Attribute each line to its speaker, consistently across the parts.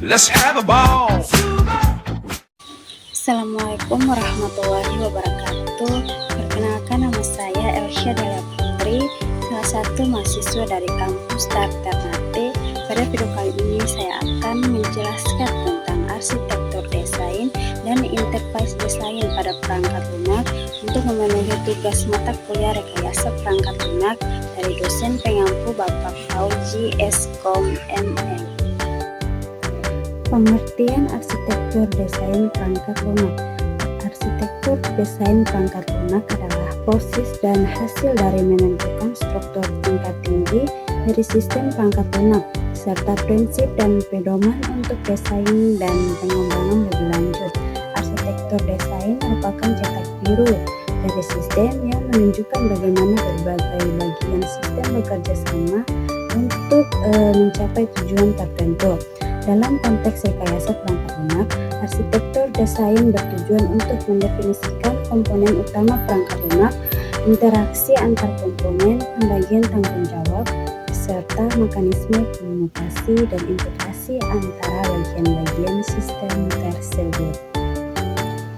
Speaker 1: Let's have a ball.
Speaker 2: Assalamualaikum warahmatullahi wabarakatuh. Perkenalkan, nama saya Elsya Delia Putri, salah satu mahasiswa dari kampus Ternate. Pada video kali ini saya akan menjelaskan tentang arsitektur desain dan interface desain pada perangkat lunak untuk memenuhi tugas mata kuliah rekayasa perangkat lunak dari dosen pengampu Bapak Fauzi Eskom MM. Pengertian arsitektur desain perangkat lunak. Arsitektur desain perangkat lunak adalah proses dan hasil dari menentukan struktur tingkat tinggi dari sistem perangkat lunak, serta prinsip dan pedoman untuk desain dan pengembangan lebih lanjut. Arsitektur desain merupakan cetak biru dari sistem yang menunjukkan bagaimana berbagai bagian sistem bekerja sama untuk mencapai tujuan tertentu. Dalam konteks rekayasa perangkat lunak, arsitektur desain bertujuan untuk mendefinisikan komponen utama perangkat lunak, interaksi antar komponen, pembagian tanggung jawab, serta mekanisme komunikasi dan integrasi antara bagian-bagian sistem tersebut.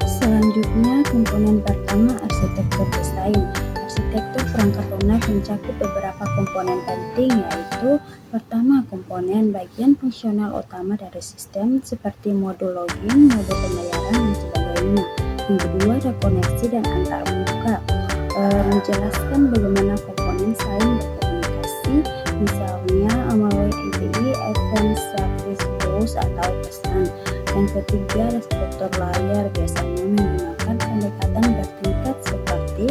Speaker 2: Selanjutnya, komponen pertama arsitektur desain. Arsitektur perangkat lunak mencakup beberapa komponen penting, yaitu pertama, komponen bagian fungsional utama dari sistem seperti modul login, modul pembayaran, dan sebagainya. Yang kedua, ada koneksi dan antarmuka, menjelaskan bagaimana komponen saling berkomunikasi, misalnya melalui API, Event Service Flows, atau pesan. Yang ketiga, ada struktur layar, biasanya menggunakan pendekatan bertingkat seperti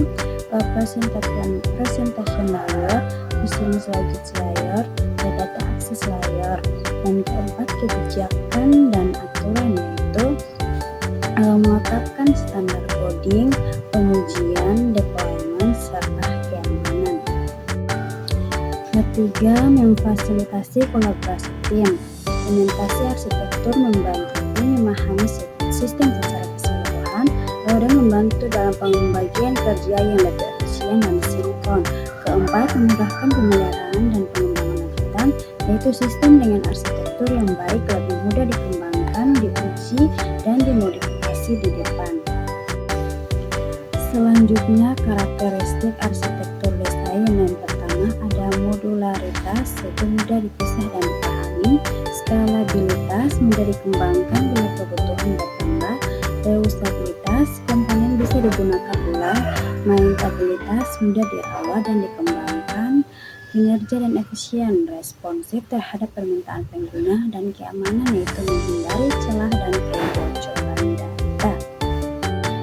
Speaker 2: presentation layer, business logic layer, data access layer. Dan keempat, kebijakan dan aturan, yaitu menetapkan standar coding, pengujian, deployment, serta keamanan. Ketiga, memfasilitasi kolaborasi tim. Implementasi arsitektur membantu tim memahami sistem secara keseluruhan dan membantu dalam pembagian kerja yang lebih efisien dan sinkron. Keempat, memudahkan pemeliharaan dan pengembangan lanjutan, yaitu sistem dengan arsitektur yang baik lebih mudah dikembangkan, diuji, dan dimodifikasi di depan. Selanjutnya, karakteristik arsitektur desain. Yang pertama, ada modularitas, yaitu mudah dipisah dan dipahami. Skalabilitas, mudah dikembangkan bila kebutuhan bertambah. Reusabilitas, komponen bisa digunakan ulang. Maintainabilitas, mudah dirawat dan dikembangkan. Kinerja dan efisien, responsif terhadap permintaan pengguna. Dan keamanan, yaitu menghindari celah dan kebocoran data.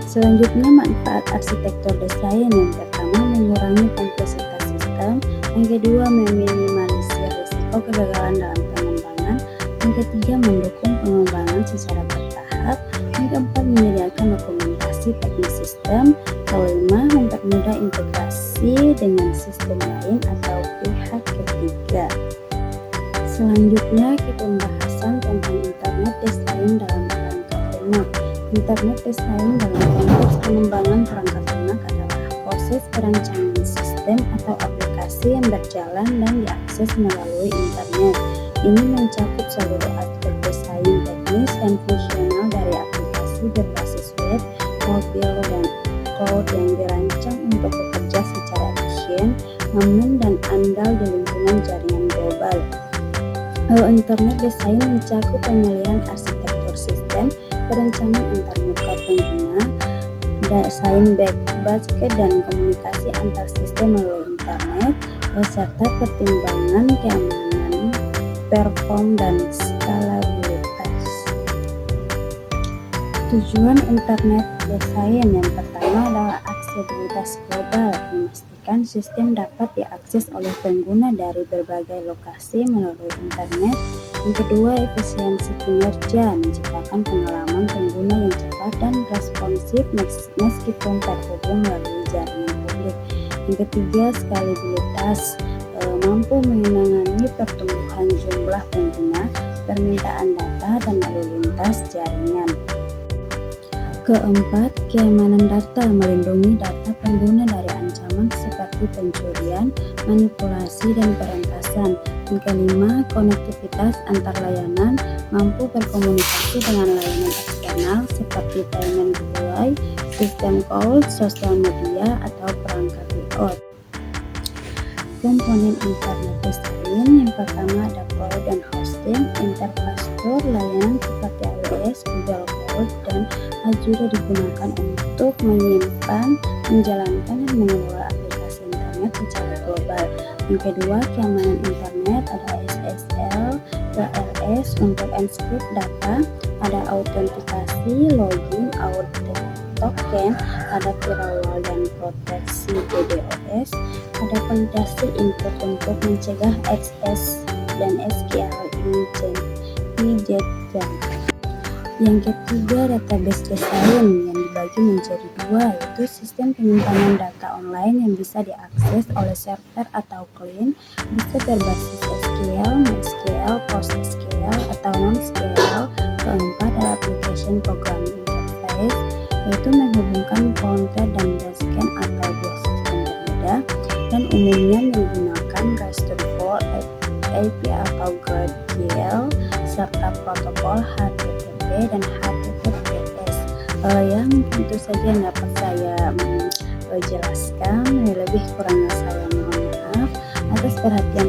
Speaker 2: Selanjutnya, manfaat arsitektur desain. Yang pertama, mengurangi kompleksitas sistem. Yang kedua, meminimalisir risiko kegagalan dalam pengembangan. Yang ketiga, mendukung pengembangan secara bertahap. Yang keempat, menyediakan dokumentasi teknis sistem. Kelima, mempermudah integrasi dengan sistem lain atau pihak ketiga. Selanjutnya, kita pembahasan tentang internet desain dalam perangkat lunak. Internet desain dalam konteks pengembangan perangkat lunak adalah proses perancangan sistem atau aplikasi yang berjalan dan diakses melalui internet. Ini mencakup seluruh aspek desain teknis dan fungsional dari aplikasi berbasis web, mobil, dan cloud yang dirancang untuk bekerja secara efisien, aman, dan andal di lingkungan jaringan global. Internet desain mencakup pemilihan arsitektur sistem, perencanaan antarmuka pengguna, desain backbasket, dan komunikasi antar sistem melalui internet, serta pertimbangan keamanan, perform, dan skalabilitas. Tujuan internet desain. Yang pertama adalah aksesibilitas global, memastikan sistem dapat diakses oleh pengguna dari berbagai lokasi melalui internet. Yang kedua, efisiensi kinerja, menciptakan pengalaman pengguna yang cepat dan responsif meskipun terhubung melalui jaringan publik. Yang ketiga, skalabilitas, mampu menangani pertumbuhan jumlah pengguna, permintaan data, dan lalu lintas jaringan. Keempat, keamanan data, melindungi data pengguna dari ancaman seperti pencurian, manipulasi, dan perampasan. Yang kelima, konektivitas antar layanan, mampu berkomunikasi dengan layanan eksternal seperti payment gateway, sistem call, sosial media, atau perangkat IoT. Komponen internet design yang pertama ada cloud dan hosting, infrastruktur layanan seperti AWS, Google Cloud, dan Azure digunakan untuk menyimpan, menjalankan, dan mengelola aplikasi internet secara global. Yang kedua, keamanan internet ada SSL, TLS untuk encrypt data, ada autentikasi, login, token, ada firewall dan proteksi DDoS, ada validasi input untuk mencegah XS dan SQL injection. Yang ketiga, database design yang dibagi menjadi dua, yaitu sistem penyimpanan data online yang bisa diakses oleh server atau klien, bisa berbasis SQL, MySQL, PostgreSQL, atau non-SQL. Keempat, ada application programming interface, yaitu menghubungkan frontend dan backend atau dua sistem berbeda, dan umumnya menggunakan RESTful API atau GraphQL, serta protokol HTTP dan HTTPS. Yang tentu saja dapat saya jelaskan, lebih kurangnya saya mohon maaf atas perhatian